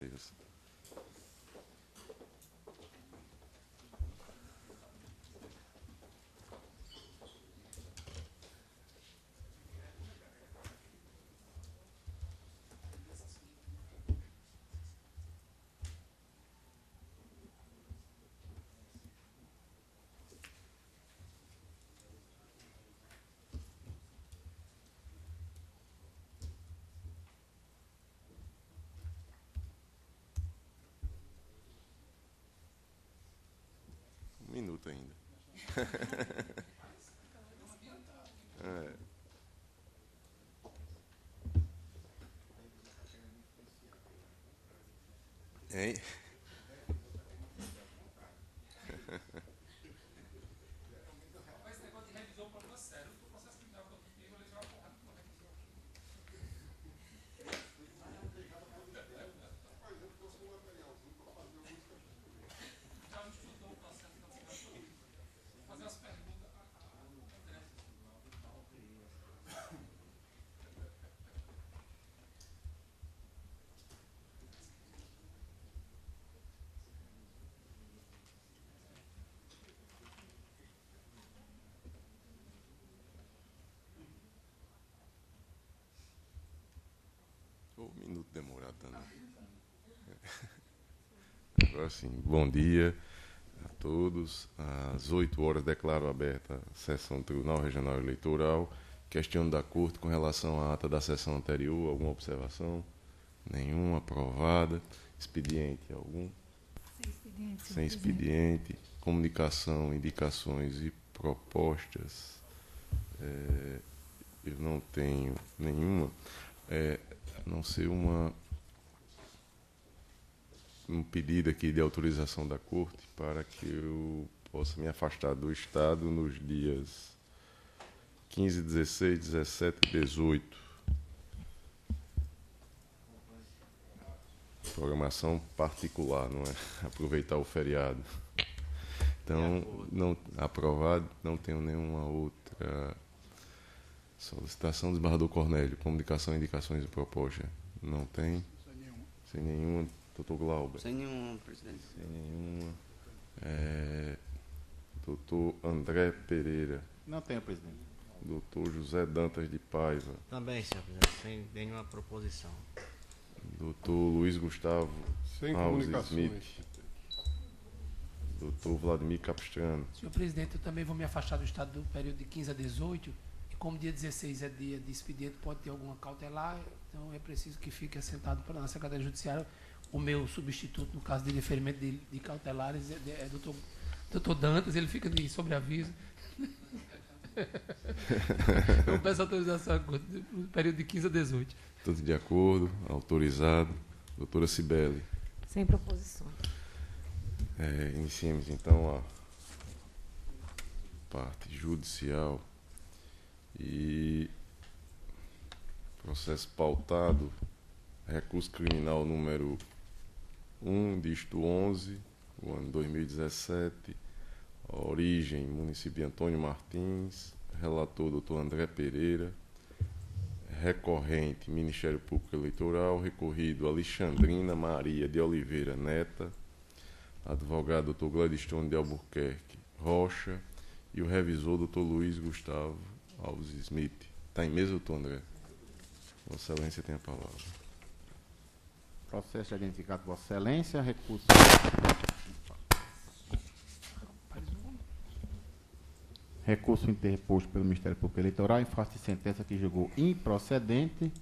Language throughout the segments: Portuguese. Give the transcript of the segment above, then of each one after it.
Deus. Um minuto ainda. Hein? Um minuto demorado, né? Agora sim, bom dia a todos. Às 8 horas declaro aberta a sessão do Tribunal Regional Eleitoral. Questiono da Corte com relação à ata da sessão anterior. Alguma observação? Nenhuma. Aprovada. Expediente algum? Sem expediente. Sem expediente. Comunicação, indicações e propostas. Eu não tenho nenhuma. A não ser um pedido aqui de autorização da Corte para que eu possa me afastar do Estado nos dias 15, 16, 17 e 18. Programação particular, não é? Aproveitar o feriado. Então, não aprovado, não tenho nenhuma outra solicitação do desembargador Cornélio. Comunicação, indicações e propostas. Não tem? Sem nenhuma. Doutor Glauber. Sem nenhum, presidente. Sem nenhuma. Doutor André Pereira. Não tenho, presidente. Doutor José Dantas de Paiva. Também, senhor presidente, sem nenhuma proposição. Doutor Luiz Gustavo Sem Alves comunicações. Smith. Doutor Vladimir Capistrano. Senhor presidente, eu também vou me afastar do Estado do período de 15 a 18, e como dia 16 é dia de expediente, pode ter alguma cautelar, então é preciso que fique assentado na Secretaria Judiciária. O meu substituto, no caso de deferimento de cautelares, é doutor Dantas, ele fica de sobreaviso. Eu peço autorização no período de 15 a 18. Todos de acordo, autorizado. Doutora Cibele. Sem proposição. Iniciemos então a parte judicial e processo pautado, recurso criminal número 1/11, o ano 2017, a origem, município de Antônio Martins, relator doutor André Pereira, recorrente, Ministério Público Eleitoral, recorrido Alexandrina Maria de Oliveira Neta, advogado doutor Gladstone de Albuquerque Rocha e o revisor doutor Luiz Gustavo Alves Smith. Está em mesa, doutor André? Vossa Excelência tem a palavra. Processo identificado por Vossa Excelência, recurso. Recurso interposto pelo Ministério Público Eleitoral em face de sentença que julgou improcedente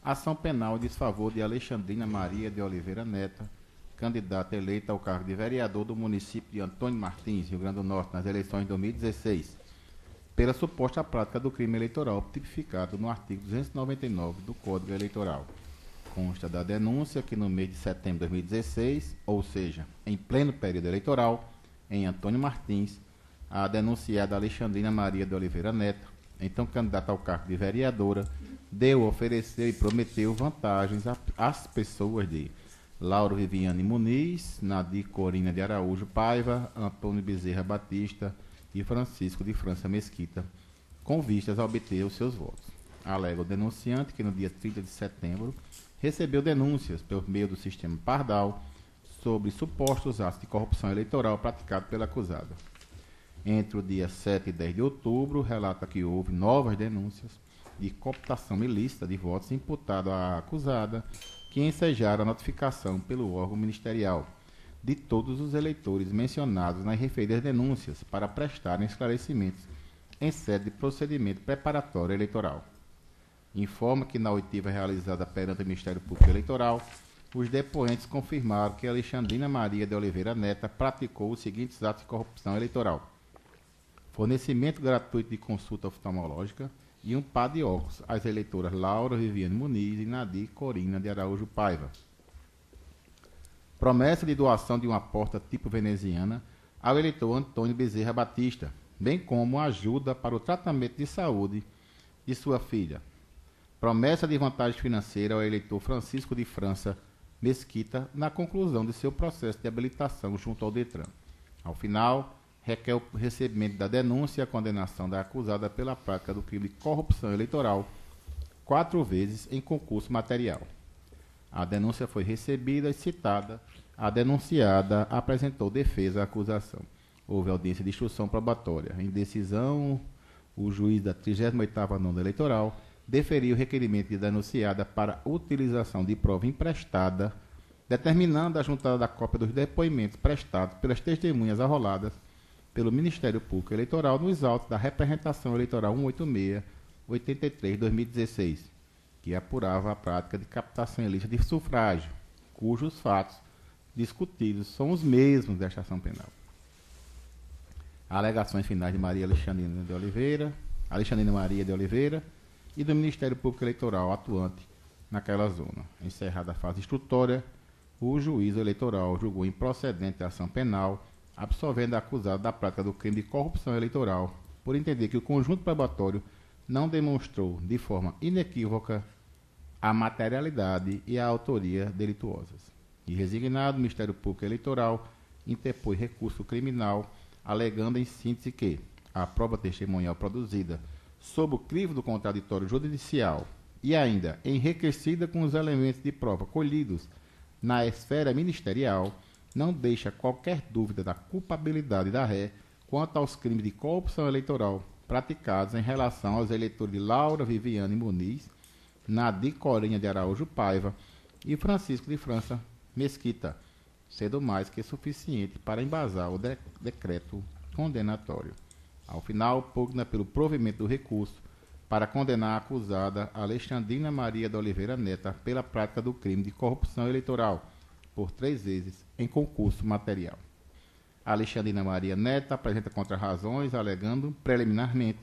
ação penal em desfavor de Alexandrina Maria de Oliveira Neta, candidata eleita ao cargo de vereador do município de Antônio Martins, Rio Grande do Norte, nas eleições de 2016, pela suposta prática do crime eleitoral tipificado no artigo 299 do Código Eleitoral. Consta da denúncia que no mês de setembro de 2016, ou seja, em pleno período eleitoral, em Antônio Martins, a denunciada Alexandrina Maria de Oliveira Neto, então candidata ao cargo de vereadora, deu, ofereceu e prometeu vantagens às pessoas de Lauro Viviane Muniz, Nadir Corina de Araújo Paiva, Antônio Bezerra Batista e Francisco de França Mesquita, com vistas a obter os seus votos. Alega o denunciante que no dia 30 de setembro recebeu denúncias pelo meio do sistema Pardal sobre supostos atos de corrupção eleitoral praticados pela acusada. Entre o dia 7 e 10 de outubro, relata que houve novas denúncias de cooptação ilícita de votos imputado à acusada, que ensejaram a notificação pelo órgão ministerial de todos os eleitores mencionados nas referidas denúncias para prestarem esclarecimentos em sede de procedimento preparatório eleitoral. Informa que na oitiva realizada perante o Ministério Público Eleitoral, os depoentes confirmaram que Alexandrina Maria de Oliveira Neta praticou os seguintes atos de corrupção eleitoral: fornecimento gratuito de consulta oftalmológica e um par de óculos às eleitoras Laura Viviane Muniz e Nadir Corina de Araújo Paiva. Promessa de doação de uma porta tipo veneziana ao eleitor Antônio Bezerra Batista, bem como ajuda para o tratamento de saúde de sua filha. Promessa de vantagem financeira ao eleitor Francisco de França Mesquita na conclusão de seu processo de habilitação junto ao Detran. Ao final, requer o recebimento da denúncia e a condenação da acusada pela prática do crime de corrupção eleitoral 4 vezes em concurso material. A denúncia foi recebida e citada. A denunciada apresentou defesa à acusação. Houve audiência de instrução probatória. Em decisão, o juiz da 38ª Nona Eleitoral deferiu o requerimento de denunciada para utilização de prova emprestada, determinando a juntada da cópia dos depoimentos prestados pelas testemunhas arroladas pelo Ministério Público Eleitoral nos autos da representação eleitoral 186-83-2016, que apurava a prática de captação ilícita de sufrágio, cujos fatos discutidos são os mesmos desta ação penal. Alegações finais de Alexandrina Maria de Oliveira e do Ministério Público Eleitoral atuante naquela zona. Encerrada a fase instrutória, o juízo eleitoral julgou improcedente a ação penal, absolvendo a acusada da prática do crime de corrupção eleitoral, por entender que o conjunto probatório não demonstrou de forma inequívoca a materialidade e a autoria delituosas. E resignado, o Ministério Público Eleitoral interpôs recurso criminal, alegando em síntese que a prova testemunhal produzida sob o crivo do contraditório judicial e ainda enriquecida com os elementos de prova colhidos na esfera ministerial, não deixa qualquer dúvida da culpabilidade da ré quanto aos crimes de corrupção eleitoral praticados em relação aos eleitores de Laura Viviane Muniz, Nadir Corina de Araújo Paiva e Francisco de França Mesquita, sendo mais que suficiente para embasar o decreto condenatório. Ao final, pugna pelo provimento do recurso para condenar a acusada Alexandrina Maria de Oliveira Neta pela prática do crime de corrupção eleitoral por 3 vezes em concurso material. Alexandrina Maria Neta apresenta contrarrazões, alegando, preliminarmente,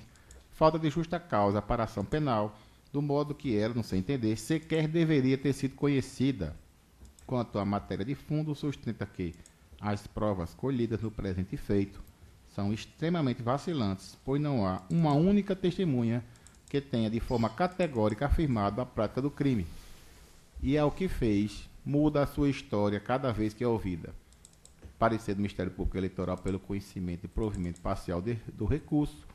falta de justa causa para a ação penal, do modo que ela, no seu entender, sequer deveria ter sido conhecida. Quanto à matéria de fundo, sustenta que as provas colhidas no presente feito são extremamente vacilantes, pois não há uma única testemunha que tenha de forma categórica afirmado a prática do crime. E é o que fez, muda a sua história cada vez que é ouvida. Parecer do Ministério Público Eleitoral pelo conhecimento e provimento parcial do recurso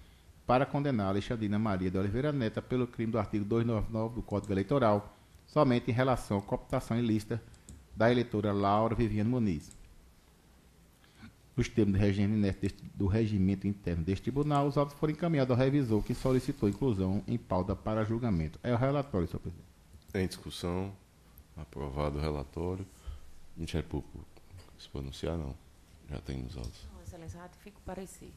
para condenar Alexandrina Maria de Oliveira Neta pelo crime do artigo 299 do Código Eleitoral, somente em relação à cooptação ilícita da eleitora Laura Viviane Muniz. Nos termos do regimento interno deste tribunal, os autos foram encaminhados ao revisor, que solicitou inclusão em pauta para julgamento. É o relatório, senhor presidente. Em discussão, aprovado o relatório. Ministério Público, se pronunciar, não. Já tem nos autos. Não, Excelência, ratifico o parecer.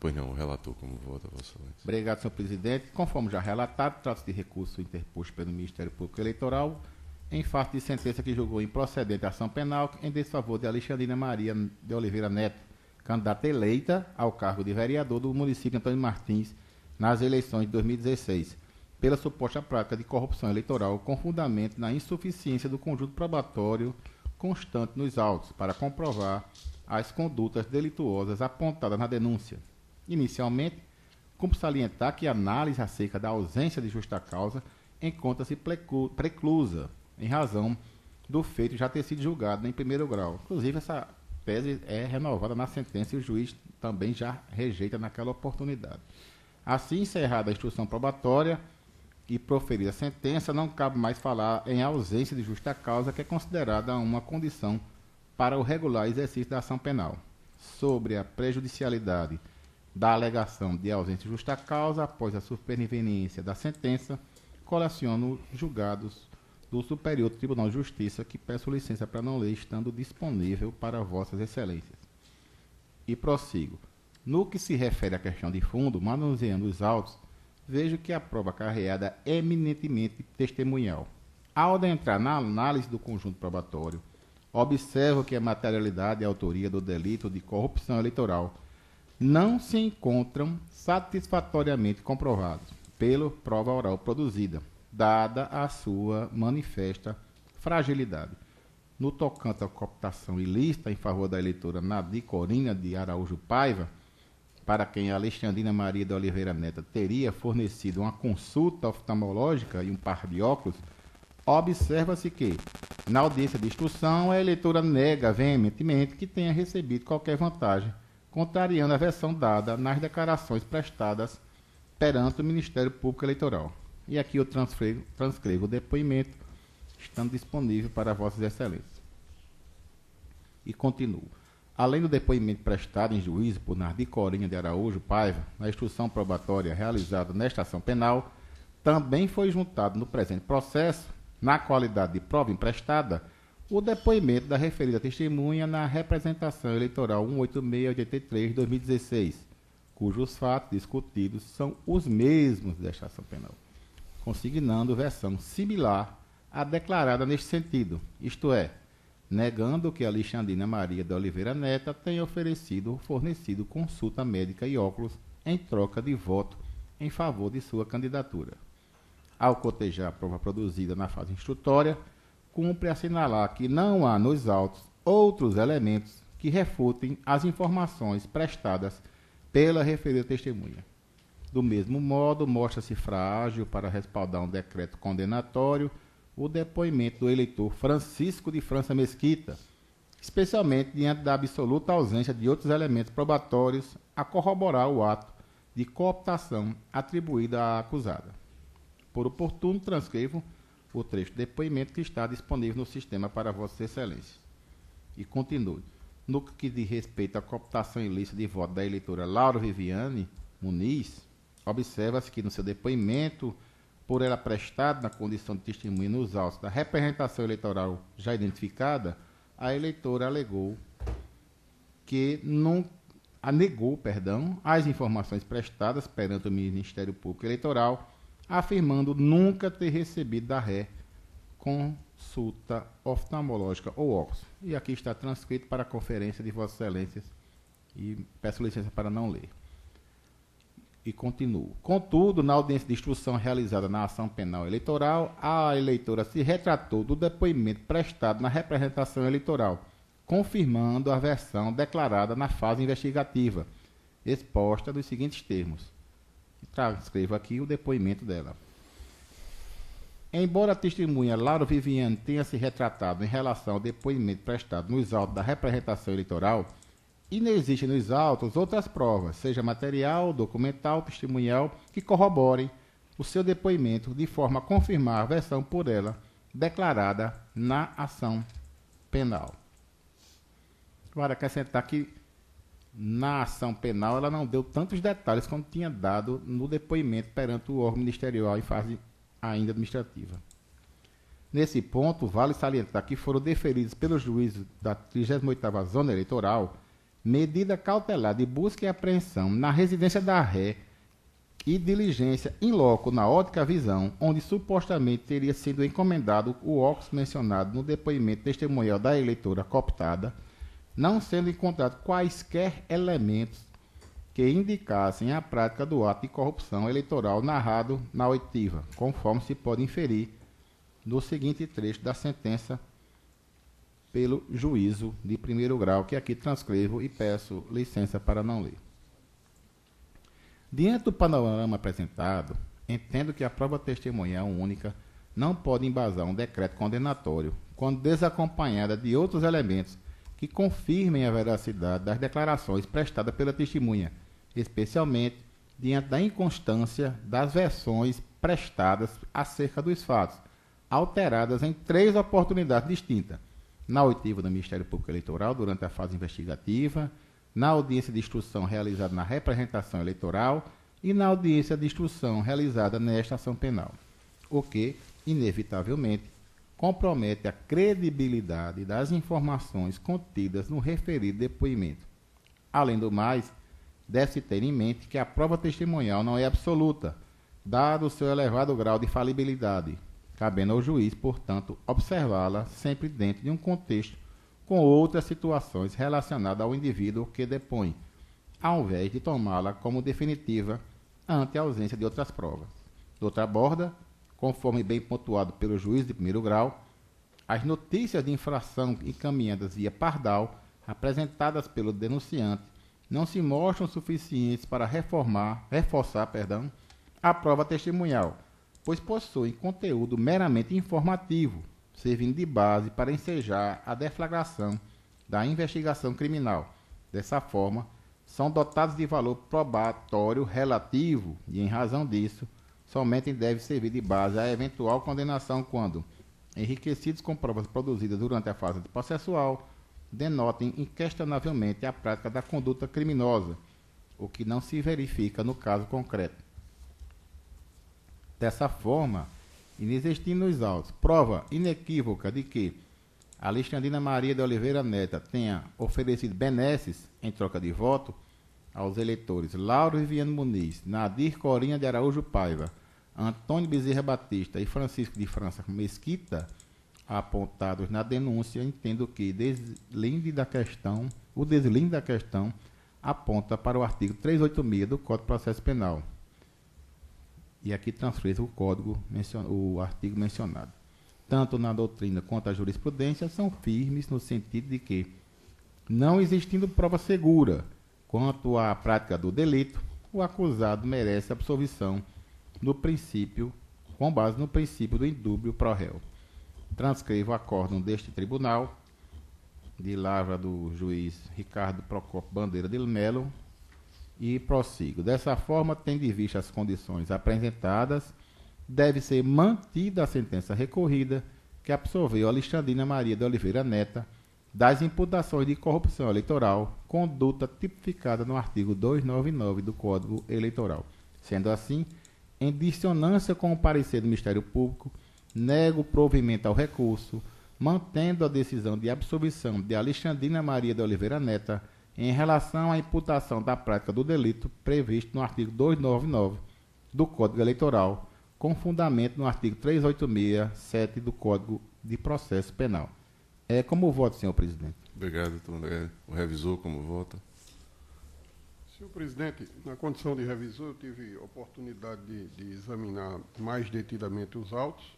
Pois não, o relator, como vota, Vossa Excelência. Obrigado, senhor presidente. Conforme já relatado, trata-se de recurso interposto pelo Ministério Público Eleitoral em face de sentença que julgou improcedente a ação penal em desfavor de Alexandrina Maria de Oliveira Neto, candidata eleita ao cargo de vereador do município de Antônio Martins nas eleições de 2016, pela suposta prática de corrupção eleitoral com fundamento na insuficiência do conjunto probatório constante nos autos para comprovar as condutas delituosas apontadas na denúncia. Inicialmente, cumpre salientar que a análise acerca da ausência de justa causa encontra-se preclusa, em razão do feito já ter sido julgado em primeiro grau. Inclusive, essa tese é renovada na sentença e o juiz também já rejeita naquela oportunidade. Assim, encerrada a instrução probatória, e proferir a sentença, não cabe mais falar em ausência de justa causa, que é considerada uma condição para o regular exercício da ação penal. Sobre a prejudicialidade da alegação de ausência de justa causa, após a superveniência da sentença, coleciono julgados do Superior Tribunal de Justiça, que peço licença para não ler, estando disponível para vossas excelências. E prossigo. No que se refere à questão de fundo, manuseando os autos, vejo que a prova carreada é eminentemente testemunhal. Ao adentrar na análise do conjunto probatório, observo que a materialidade e a autoria do delito de corrupção eleitoral não se encontram satisfatoriamente comprovados pela prova oral produzida, dada a sua manifesta fragilidade. No tocante à cooptação ilícita em favor da eleitora Nadir Corina de Araújo Paiva, para quem Alexandrina Maria de Oliveira Neto teria fornecido uma consulta oftalmológica e um par de óculos, observa-se que, na audiência de instrução, a eleitora nega veementemente que tenha recebido qualquer vantagem, contrariando a versão dada nas declarações prestadas perante o Ministério Público Eleitoral. E aqui eu transcrevo o depoimento, estando disponível para vossas excelências. E continuo. Além do depoimento prestado em juízo por Nadir Corina de Araújo Paiva, na instrução probatória realizada nesta ação penal, também foi juntado no presente processo, na qualidade de prova emprestada, o depoimento da referida testemunha na representação eleitoral 18683-2016, cujos fatos discutidos são os mesmos desta ação penal, consignando versão similar à declarada neste sentido, isto é, negando que Alexandrina Maria de Oliveira Neto tenha oferecido ou fornecido consulta médica e óculos em troca de voto em favor de sua candidatura. Ao cotejar a prova produzida na fase instrutória, cumpre assinalar que não há nos autos outros elementos que refutem as informações prestadas pela referida testemunha. Do mesmo modo, mostra-se frágil para respaldar um decreto condenatório o depoimento do eleitor Francisco de França Mesquita, especialmente diante da absoluta ausência de outros elementos probatórios a corroborar o ato de cooptação atribuída à acusada. Por oportuno, transcrevo o trecho do depoimento que está disponível no sistema para Vossa Excelência. E continuo. No que diz respeito à cooptação ilícita de voto da eleitora Laura Viviane Muniz, observa-se que no seu depoimento, por ela prestado na condição de testemunha nos autos da representação eleitoral já identificada, a eleitora negou as informações prestadas perante o Ministério Público Eleitoral, afirmando nunca ter recebido da ré consulta oftalmológica ou óculos. E aqui está transcrito para a conferência de Vossas Excelências e peço licença para não ler. E continuo. Contudo, na audiência de instrução realizada na ação penal eleitoral, a eleitora se retratou do depoimento prestado na representação eleitoral, confirmando a versão declarada na fase investigativa, exposta nos seguintes termos. Transcrevo aqui o depoimento dela. Embora a testemunha Laura Viviane tenha se retratado em relação ao depoimento prestado nos autos da representação eleitoral, inexistem nos autos outras provas, seja material, documental, testemunhal, que corroborem o seu depoimento de forma a confirmar a versão por ela declarada na ação penal. Agora, acrescentar que na ação penal ela não deu tantos detalhes como tinha dado no depoimento perante o órgão ministerial em fase ainda administrativa. Nesse ponto, vale salientar que foram deferidos pelos juízes da 38ª Zona Eleitoral medida cautelar de busca e apreensão na residência da ré e diligência in loco na ótica visão, onde supostamente teria sido encomendado o óculos mencionado no depoimento testemunhal da eleitora cooptada, não sendo encontrados quaisquer elementos que indicassem a prática do ato de corrupção eleitoral narrado na oitiva, conforme se pode inferir no seguinte trecho da sentença pelo juízo de primeiro grau, que aqui transcrevo e peço licença para não ler. Diante do panorama apresentado, entendo que a prova testemunhal única não pode embasar um decreto condenatório, quando desacompanhada de outros elementos que confirmem a veracidade das declarações prestadas pela testemunha, especialmente diante da inconstância das versões prestadas acerca dos fatos, alteradas em 3 oportunidades distintas: na oitiva do Ministério Público Eleitoral durante a fase investigativa, na audiência de instrução realizada na representação eleitoral e na audiência de instrução realizada nesta ação penal, o que, inevitavelmente, compromete a credibilidade das informações contidas no referido depoimento. Além do mais, deve-se ter em mente que a prova testemunhal não é absoluta, dado o seu elevado grau de falibilidade, cabendo ao juiz, portanto, observá-la sempre dentro de um contexto com outras situações relacionadas ao indivíduo que depõe, ao invés de tomá-la como definitiva ante a ausência de outras provas. De outra borda, conforme bem pontuado pelo juiz de primeiro grau, as notícias de infração encaminhadas via Pardal, apresentadas pelo denunciante, não se mostram suficientes para reforçar a prova testemunhal, pois possuem conteúdo meramente informativo, servindo de base para ensejar a deflagração da investigação criminal. Dessa forma, são dotados de valor probatório relativo e, em razão disso, somente deve servir de base à eventual condenação quando, enriquecidos com provas produzidas durante a fase processual, denotem inquestionavelmente a prática da conduta criminosa, o que não se verifica no caso concreto. Dessa forma, inexistindo nos autos prova inequívoca de que Alexandrina Maria de Oliveira Neto tenha oferecido benesses em troca de voto aos eleitores Lauro Viviane Muniz, Nadir Corinha de Araújo Paiva, Antônio Bezerra Batista e Francisco de França Mesquita, apontados na denúncia, entendo que o deslinde da questão aponta para o artigo 386 do Código de Processo Penal. E aqui transfere o artigo mencionado. Tanto na doutrina quanto a jurisprudência são firmes no sentido de que, não existindo prova segura quanto à prática do delito, o acusado merece absolvição no princípio, com base no princípio do indúbio pro réu. Transcrevo o acórdão deste tribunal, de lavra do juiz Ricardo Procópio Bandeira de Melo, e prossigo. Dessa forma, tendo em vista as condições apresentadas, deve ser mantida a sentença recorrida que absolveu Alexandrina Maria de Oliveira Neto das imputações de corrupção eleitoral, conduta tipificada no artigo 299 do Código Eleitoral. Sendo assim, em dissonância com o parecer do Ministério Público, nego provimento ao recurso, mantendo a decisão de absolvição de Alexandrina Maria de Oliveira Neto em relação à imputação da prática do delito previsto no artigo 299 do Código Eleitoral, com fundamento no artigo 386-7 do Código de Processo Penal. Como voto, senhor presidente? Obrigado, doutor André. O revisor, como vota? Senhor presidente, na condição de revisor, eu tive oportunidade de examinar mais detidamente os autos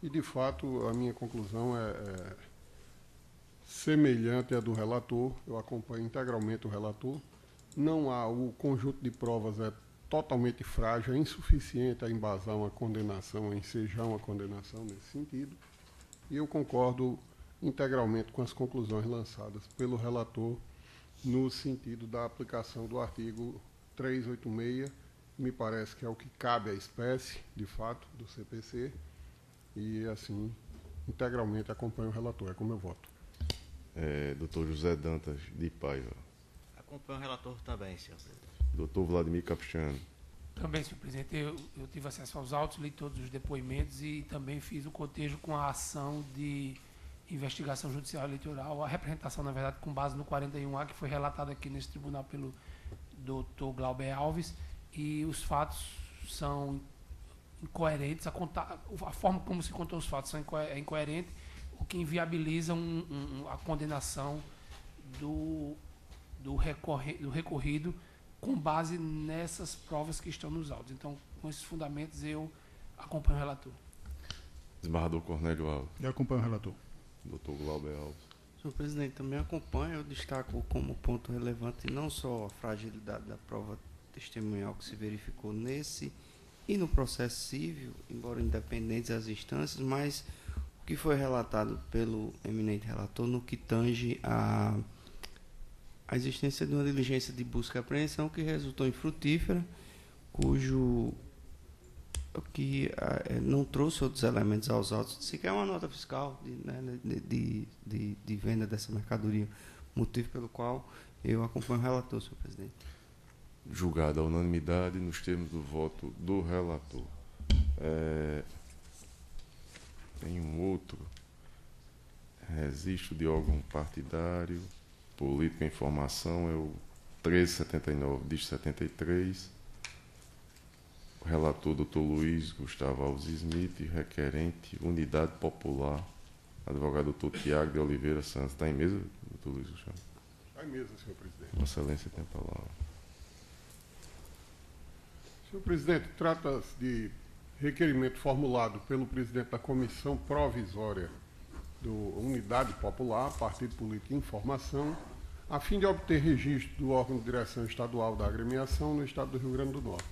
e, de fato, a minha conclusão é semelhante à do relator. Eu acompanho integralmente o relator. Não há, o conjunto de provas é totalmente frágil, é insuficiente a embasar uma condenação, a ensejar uma condenação nesse sentido. E eu concordo integralmente com as conclusões lançadas pelo relator no sentido da aplicação do artigo 386, me parece que é o que cabe à espécie, de fato, do CPC, e, assim, integralmente acompanho o relator. É como eu voto. Doutor José Dantas de Paiva. Acompanho o relator também, senhor presidente. Doutor Vladimir Capuchano. Também, senhor presidente, eu tive acesso aos autos, li todos os depoimentos e também fiz o cotejo com a ação de investigação judicial eleitoral, a representação, na verdade, com base no 41A, que foi relatado aqui nesse tribunal pelo doutor Glauber Alves, e os fatos são incoerentes, a forma como se contou os fatos é incoerente, o que inviabiliza a condenação do recorrido com base nessas provas que estão nos autos. Então, com esses fundamentos, eu acompanho o relator. Desembargador Cornélio Alves. Eu acompanho o relator. Doutor Glauber Alves. Senhor presidente, também acompanho. Eu destaco como ponto relevante não só a fragilidade da prova testemunhal que se verificou nesse e no processo civil, embora independentes as instâncias, mas o que foi relatado pelo eminente relator no que tange a existência de uma diligência de busca e apreensão que resultou infrutífera, cujo não trouxe outros elementos aos autos, sequer uma nota fiscal de venda dessa mercadoria, motivo pelo qual eu acompanho o relator, senhor presidente. Julgada a unanimidade nos termos do voto do relator. Tem um outro. Registro de órgão partidário, política e informação, é o 1379, diz 73. O relator, doutor Luiz Gustavo Alves Smith, requerente, Unidade Popular, advogado doutor Tiago de Oliveira Santos. Está em mesa, doutor Luiz Gustavo? Está em mesa, senhor presidente. Vossa Excelência tem a palavra. Senhor presidente, trata-se de requerimento formulado pelo presidente da Comissão Provisória do Unidade Popular, Partido Político e Informação, a fim de obter registro do órgão de direção estadual da agremiação no estado do Rio Grande do Norte.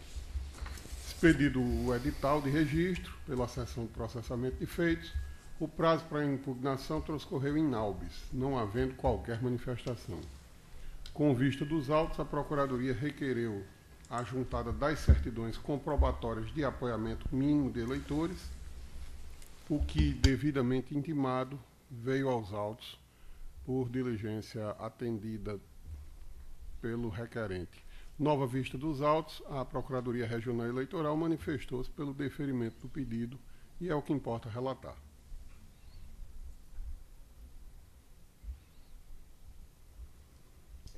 Expedido o edital de registro pela seção de processamento de feitos, o prazo para impugnação transcorreu in naubis, não havendo qualquer manifestação. Com vista dos autos, a Procuradoria requereu a juntada das certidões comprobatórias de apoiamento mínimo de eleitores, o que, devidamente intimado, veio aos autos por diligência atendida pelo requerente. Nova vista dos autos, a Procuradoria Regional Eleitoral manifestou-se pelo deferimento do pedido e é o que importa relatar.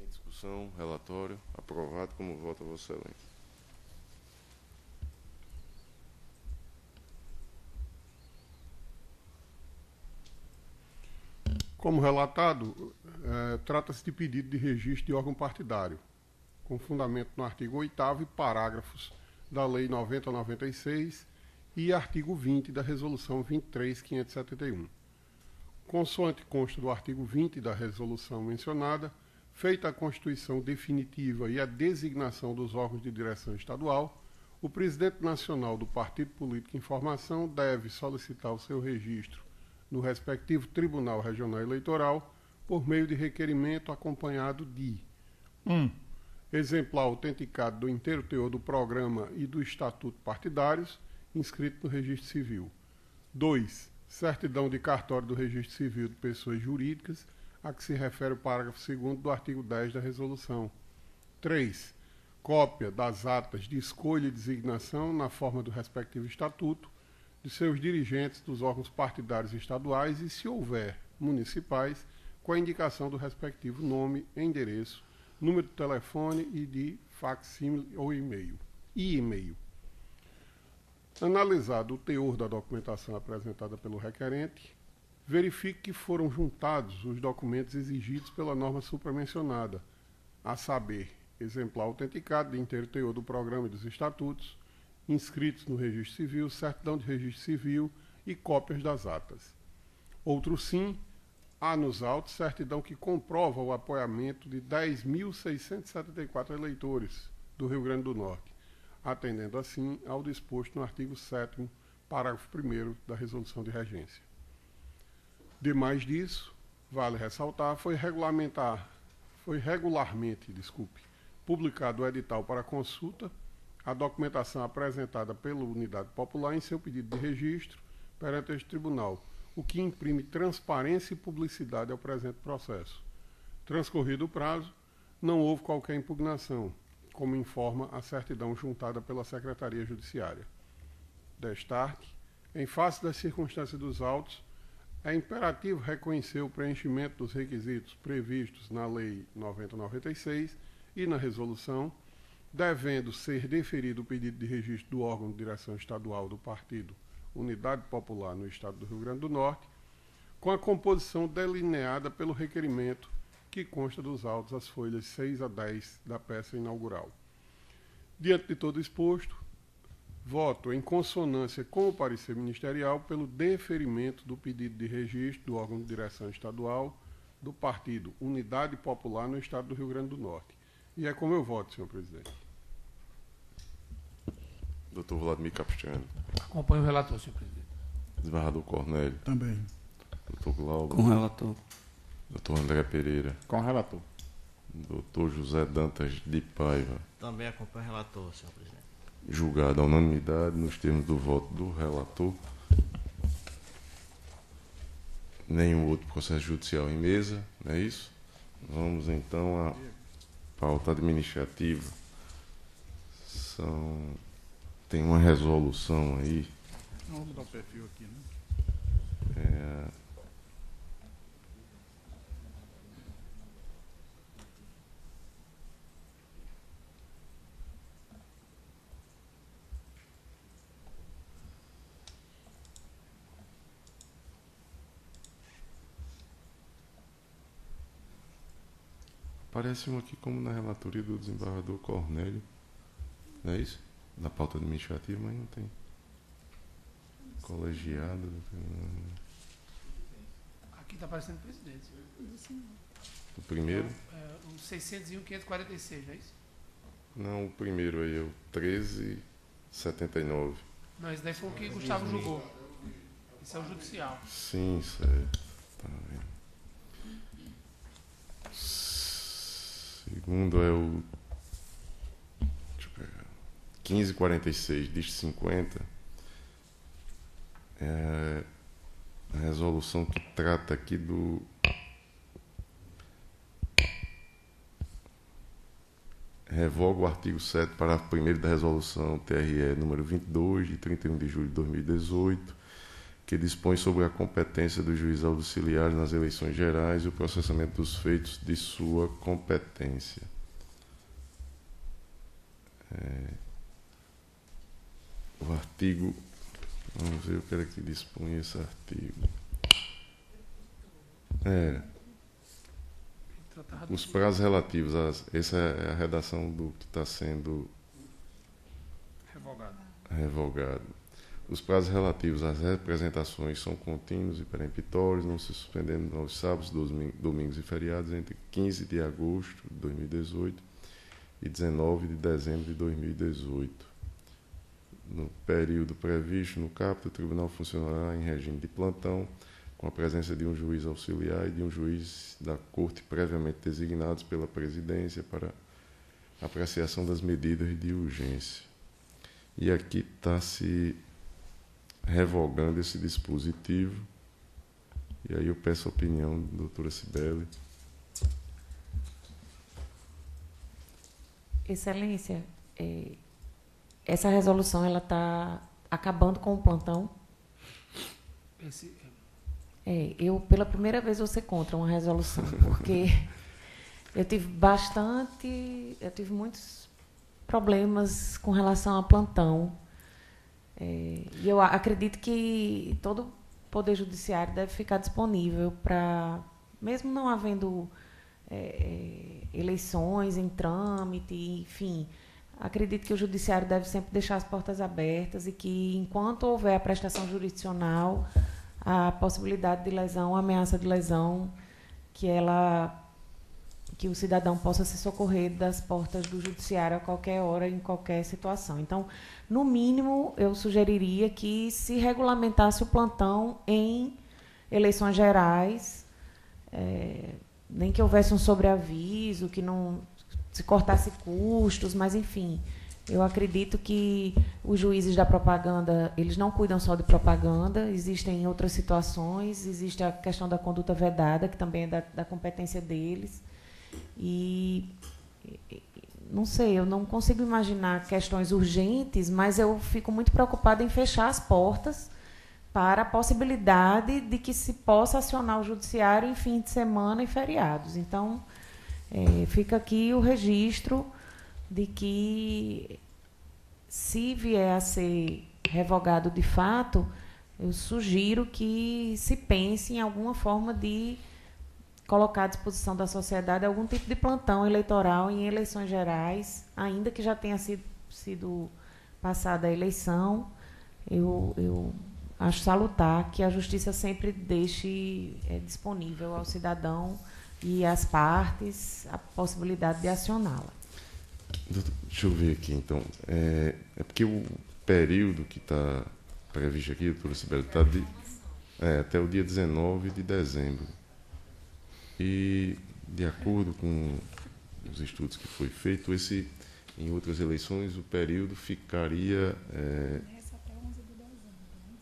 Em discussão, relatório, aprovado. Como vota Vossa Excelência? Como relatado, trata-se de pedido de registro de órgão partidário, com fundamento no artigo 8º e parágrafos da Lei 90/96 e artigo 20 da Resolução 23.571. Consoante consta do artigo 20 da resolução mencionada, feita a constituição definitiva e a designação dos órgãos de direção estadual, o presidente nacional do Partido Político em Formação deve solicitar o seu registro no respectivo Tribunal Regional Eleitoral por meio de requerimento acompanhado de 1. Exemplar autenticado do inteiro teor do programa e do estatuto partidários, inscrito no Registro Civil. 2. Certidão de cartório do Registro Civil de pessoas jurídicas, a que se refere o parágrafo 2º do artigo 10 da resolução. 3. Cópia das atas de escolha e designação na forma do respectivo estatuto, de seus dirigentes dos órgãos partidários estaduais e, se houver, municipais, com a indicação do respectivo nome, endereço, número de telefone e de facsímile ou e-mail. Analisado o teor da documentação apresentada pelo requerente, verifique que foram juntados os documentos exigidos pela norma supramencionada, a saber, exemplar autenticado de inteiro teor do programa e dos estatutos, inscritos no Registro Civil, certidão de registro civil e cópias das atas. Outro sim, há nos autos certidão que comprova o apoiamento de 10.674 eleitores do Rio Grande do Norte, atendendo assim ao disposto no artigo 7º, parágrafo 1º da Resolução de Regência. Demais disso, vale ressaltar, foi regularmente, publicado o edital para consulta, a documentação apresentada pela Unidade Popular em seu pedido de registro perante este tribunal, o que imprime transparência e publicidade ao presente processo. Transcorrido o prazo, não houve qualquer impugnação, como informa a certidão juntada pela Secretaria Judiciária. Destaque, em face das circunstâncias dos autos, é imperativo reconhecer o preenchimento dos requisitos previstos na Lei 90/96 e na Resolução, devendo ser deferido o pedido de registro do órgão de direção estadual do Partido Unidade Popular no Estado do Rio Grande do Norte, com a composição delineada pelo requerimento que consta dos autos as folhas 6 a 10 da peça inaugural. Diante de todo exposto, voto em consonância com o parecer ministerial pelo deferimento do pedido de registro do órgão de direção estadual do Partido Unidade Popular no Estado do Rio Grande do Norte. E é como eu voto, senhor presidente. Doutor Vladimir Capistrano. Acompanho o relator, senhor presidente. Desembargador Cornélio. Também. Doutor Glauber. Com o relator. Doutor André Pereira. Com o relator. Doutor José Dantas de Paiva. Também acompanho o relator, senhor presidente. julgado à unanimidade nos termos do voto do relator. Nenhum outro processo judicial em mesa, não é isso? Vamos então à pauta administrativa. Tem uma resolução aí. Vamos mudar o perfil aqui, né? Aparece um aqui como na relatoria do desembargador Cornélio. Não é isso? Na pauta administrativa, mas não tem. Colegiado. Não tem... Aqui está aparecendo presidente. O primeiro? O 601, 546, não é isso? Não, o primeiro aí é o 1379. Não, esse daí foi o que Gustavo julgou. Esse é o judicial. Sim, certo. Tá vendo. Segundo é o 1546, diz 50. É a resolução que trata aqui do revoga o artigo 7, parágrafo 1º da resolução TRE número 22, de 31 de julho de 2018, que dispõe sobre a competência do juiz auxiliar nas eleições gerais e o processamento dos feitos de sua competência. O artigo... Vamos ver o que era que dispunha esse artigo. Os prazos relativos essa é a redação do que está sendo revogado. Os prazos relativos às representações são contínuos e peremptórios, não se suspendendo aos sábados, domingos e feriados entre 15 de agosto de 2018 e 19 de dezembro de 2018. No período previsto no caput, o tribunal funcionará em regime de plantão, com a presença de um juiz auxiliar e de um juiz da corte previamente designados pela presidência para apreciação das medidas de urgência. E aqui está se revogando esse dispositivo. E aí eu peço a opinião da doutora Cibele. Excelência, essa resolução ela está acabando com o plantão. Eu, pela primeira vez, vou ser contra uma resolução, porque eu tive muitos problemas com relação a plantão. E eu acredito que todo Poder Judiciário deve ficar disponível para, mesmo não havendo eleições em trâmite, enfim, acredito que o Judiciário deve sempre deixar as portas abertas e que, enquanto houver a prestação jurisdicional, a possibilidade de lesão, a ameaça de lesão, que o cidadão possa se socorrer das portas do Judiciário a qualquer hora, em qualquer situação. Então, no mínimo, eu sugeriria que se regulamentasse o plantão em eleições gerais, nem que houvesse um sobreaviso, que não se cortasse custos, mas, enfim, eu acredito que os juízes da propaganda, eles não cuidam só de propaganda, existem outras situações, existe a questão da conduta vedada, que também é da competência deles. E, não sei, eu não consigo imaginar questões urgentes, mas eu fico muito preocupada em fechar as portas para a possibilidade de que se possa acionar o judiciário em fim de semana e feriados. Então, fica aqui o registro de que, se vier a ser revogado de fato, eu sugiro que se pense em alguma forma de colocar à disposição da sociedade algum tipo de plantão eleitoral em eleições gerais, ainda que já tenha sido passada a eleição. Eu acho salutar que a Justiça sempre deixe disponível ao cidadão e às partes a possibilidade de acioná-la. Deixa eu ver aqui, então. É porque o período que está previsto aqui, doutora Cibele, está até o dia 19 de dezembro. E, de acordo com os estudos que foi feito, em outras eleições, o período ficaria... Começa até 11 de dezembro, né?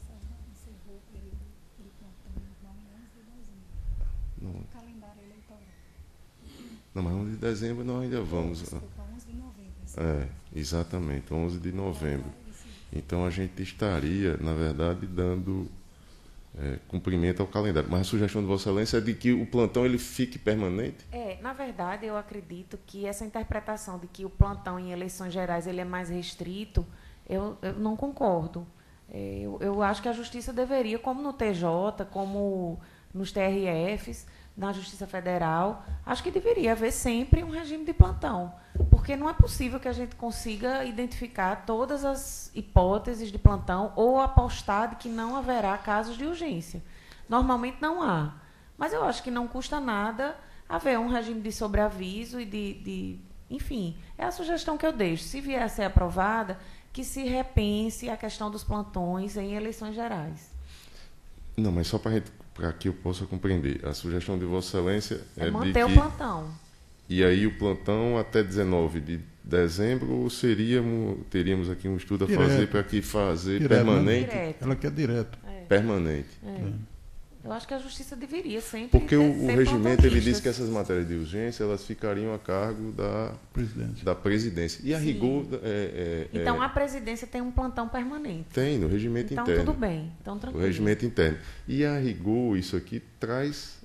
Encerrou o período de plantão normal em 11 de dezembro. Não, O calendário eleitoral. não, mas 11 de dezembro nós ainda vamos... Desculpa, 11 de novembro. Exatamente, 11 de novembro. Então a gente estaria, na verdade, dando cumprimento ao calendário. Mas a sugestão de Vossa Excelência é de que o plantão ele fique permanente? Na verdade, eu acredito que essa interpretação de que o plantão em eleições gerais ele é mais restrito, eu não concordo. Eu acho que a Justiça deveria, como no TJ, como nos TRFs, na Justiça Federal, acho que deveria haver sempre um regime de plantão, porque não é possível que a gente consiga identificar todas as hipóteses de plantão ou apostar de que não haverá casos de urgência. Normalmente não há, mas eu acho que não custa nada haver um regime de sobreaviso e enfim, é a sugestão que eu deixo. Se vier a ser aprovada, que se repense a questão dos plantões em eleições gerais. Não, mas só para que eu possa compreender. A sugestão de Vossa Excelência é manter de o plantão. E aí o plantão até 19 de dezembro teríamos aqui um estudo a fazer para que fazer Direto, permanente? Né? Ela quer direto. Permanente. Eu acho que a Justiça deveria sempre porque o regimento ele diz que plantonistas. essas matérias de urgência elas ficariam a cargo da presidência. E a Sim. rigor... Então, a presidência tem um plantão permanente. Tem, no regimento então, interno. tudo bem. Então, O tranquilo. regimento interno. E a rigor, isso aqui traz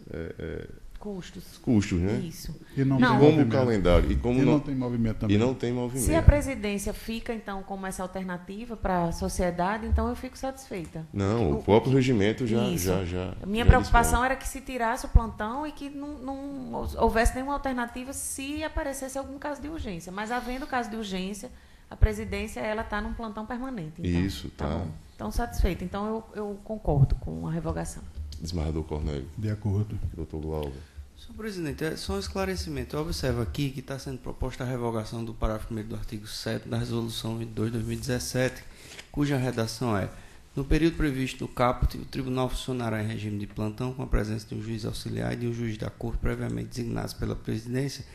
Custos, né? Isso. E não, Não. tem Como o movimento. calendário. E como não tem movimento também. E não tem movimento. Se a presidência fica, então, como essa alternativa para a sociedade, então eu fico satisfeita. Não, o próprio regimento já... Isso. A minha já preocupação dispõe. era que se tirasse o plantão e que não houvesse nenhuma alternativa se aparecesse algum caso de urgência. Mas, havendo caso de urgência, a presidência ela está num plantão permanente. Então, Isso, tá. bom. Então, satisfeita. Então, eu concordo com a revogação. Desembargador Cornélio. De acordo. Doutor Glauber. Senhor presidente, é só um esclarecimento. Eu observo aqui que está sendo proposta a revogação do parágrafo 1º do artigo 7 da Resolução 22 de 2017, cuja redação é: no período previsto no caput, o tribunal funcionará em regime de plantão com a presença de um juiz auxiliar e de um juiz da corte previamente designados pela presidência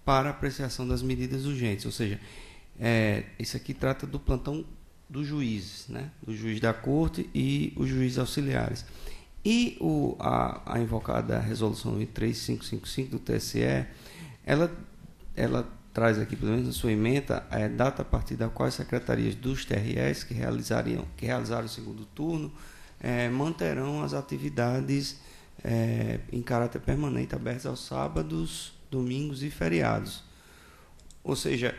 para apreciação das medidas urgentes. Ou seja, isso aqui trata do plantão dos juízes, né? Do juiz da corte e os juízes auxiliares. E a invocada Resolução 23555 do TSE, ela traz aqui, pelo menos na sua ementa, a data a partir da qual as secretarias dos TRS que realizaram o segundo turno manterão as atividades em caráter permanente abertas aos sábados, domingos e feriados. Ou seja,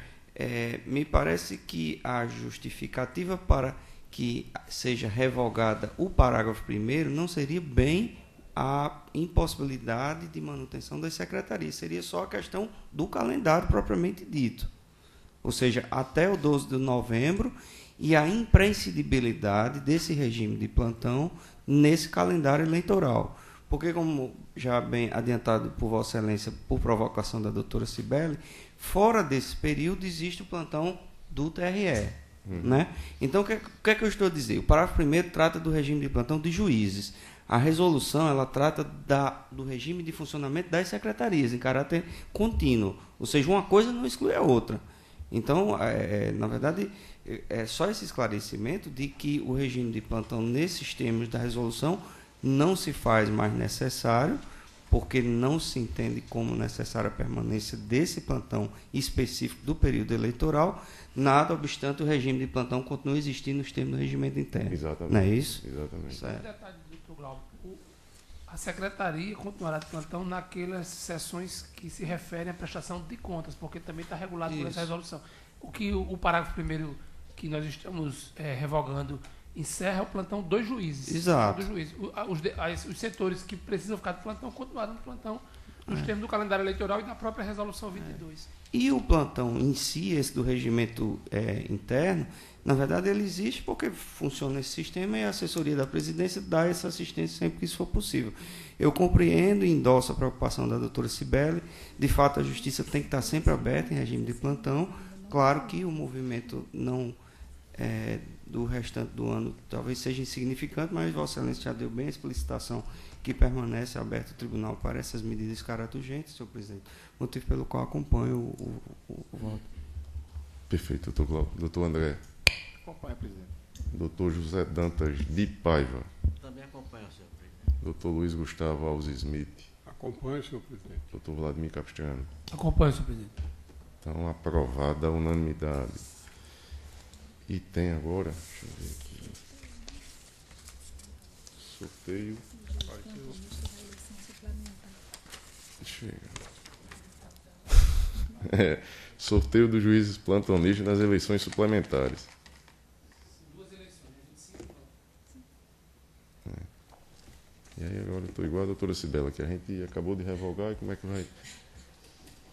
me parece que a justificativa para que seja revogada o parágrafo 1º não seria bem a impossibilidade de manutenção das secretarias, seria só a questão do calendário propriamente dito. Ou seja, até o 12 de novembro e a imprescindibilidade desse regime de plantão nesse calendário eleitoral. Porque, como já bem adiantado por Vossa Excelência, por provocação da doutora Cibele, fora desse período existe o plantão do TRE. Né? Então, o que é que eu estou a dizer? O parágrafo 1º trata do regime de plantão de juízes. A resolução ela trata do regime de funcionamento das secretarias, em caráter contínuo. Ou seja, uma coisa não exclui a outra. Então, na verdade, é só esse esclarecimento de que o regime de plantão, nesses termos da resolução, não se faz mais necessário, porque não se entende como necessária a permanência desse plantão específico do período eleitoral, nada obstante o regime de plantão continua existindo nos termos do regimento interno. Exatamente. Não é isso? Exatamente. Um detalhe, doutor Glauber, a secretaria continuará de plantão naquelas sessões que se referem à prestação de contas, porque também está regulado por essa resolução. O que o parágrafo 1º que nós estamos revogando encerra o plantão dos juízes. Exato. Dos juízes. Os setores que precisam ficar de plantão continuarão de plantão nos termos do calendário eleitoral e da própria resolução 22. E o plantão em si, esse do regimento interno, na verdade ele existe porque funciona esse sistema e a assessoria da presidência dá essa assistência sempre que isso for possível. Eu compreendo e endosso a preocupação da doutora Cibele. De fato, a justiça tem que estar sempre aberta em regime de plantão. Claro que o movimento não do restante do ano talvez seja insignificante, mas Vossa Excelência já deu bem a explicitação que permanece aberto o tribunal para essas medidas de caráter urgente, senhor presidente, motivo pelo qual acompanho o voto. Perfeito, doutor André. Acompanha, presidente. Doutor José Dantas de Paiva. Também acompanho, senhor presidente. Doutor Luiz Gustavo Alves Smith. Acompanho, senhor presidente. Doutor Vladimir Capistrano. Acompanho, senhor presidente. Então, aprovada a unanimidade. E tem agora, deixa eu ver aqui, sorteio. Chega. Sorteio dos juízes plantonistas nas eleições suplementares. E aí agora eu estou igual a doutora Cibela, que a gente acabou de revogar, e como é que vai?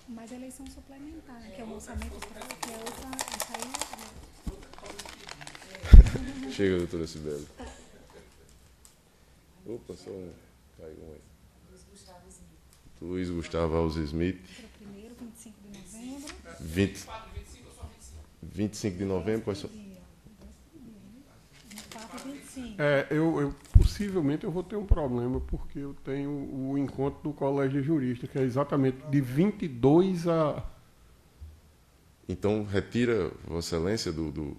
Mas a eleição suplementar, que é o orçamento, que é outra. Essa aí. Chega, doutora Cibela. Opa, só um. Caiu um aí. Luiz Gustavo Alves Smith. Para o primeiro, 25 de novembro. 25 de novembro, quais são? 24 e 25. Possivelmente eu vou ter um problema, porque eu tenho o encontro do Colégio de Juristas, que é exatamente de 22 a... Então, retira Vossa Excelência do...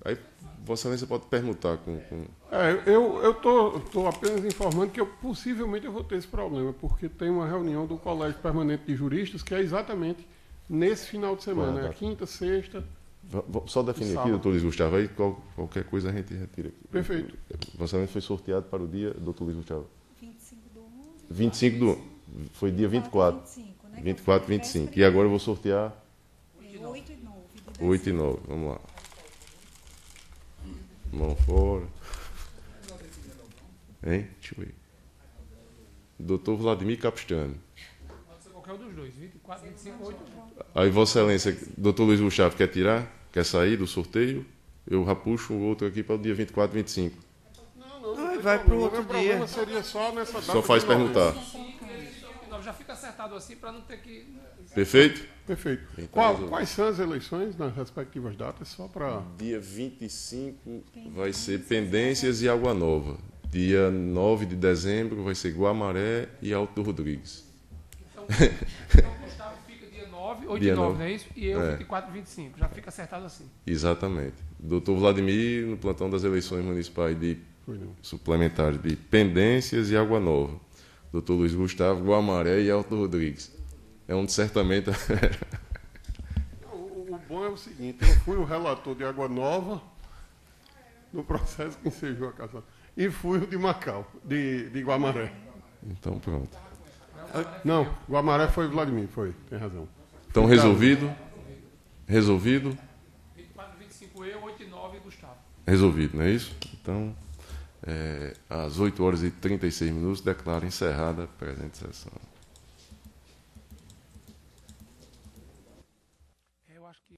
Aí, Vossa Excelência pode permutar com... Eu estou apenas informando que possivelmente eu vou ter esse problema, porque tem uma reunião do Colégio Permanente de Juristas, que é exatamente nesse final de semana, é quinta, sexta... Só definir aqui, doutor Luiz Gustavo, aí qualquer coisa a gente retira aqui. Perfeito. Vossa Excelência foi sorteado para o dia, doutor Luiz Gustavo? 25 do 11. 25 do... Foi dia 24. 25, né? 24, 25. E agora eu vou sortear 8 e 9. 8 e 9. Vamos lá. Mão fora. Hein? Deixa eu ver. Doutor Vladimir Capistrano. Pode ser qualquer um dos dois. 24, 25, 8 e 9. Aí, Vossa Excelência, doutor Luiz Gustavo, quer tirar? Quer sair do sorteio? Eu já puxo o outro aqui para o dia 24, 25. Não, vai para o outro dia. problema seria só nessa data. Só faz de novembro. perguntar. Já fica acertado assim para não ter que... Perfeito? Perfeito. Então, Quais são as eleições nas respectivas datas? Só para... Dia 25 vai ser Pendências e Água Nova. Dia 9 de dezembro vai ser Guamaré e Alto Rodrigues. Então o Gustavo fica dia 9, 8 Dia e 9, 9. não é isso? E eu É. 24 e 25. Já fica acertado assim. Exatamente. Doutor Vladimir, no plantão das eleições municipais de Foi não. suplementares de Pendências e Água Nova. Doutor Luiz Gustavo, Guamaré e Alto Rodrigues. É onde certamente... O bom é o seguinte, eu fui o relator de Água Nova no processo que ensejou a casa. E fui o de Macau, de Guamaré. Então, pronto. Não, Guamaré foi Vladimir, foi, tem razão. Então, resolvido? Resolvido? 24 e 25 eu, 8 e 9 Gustavo. Resolvido, não é isso? Então, às 8 horas e 36 minutos, declaro encerrada a presente sessão. Eu acho que...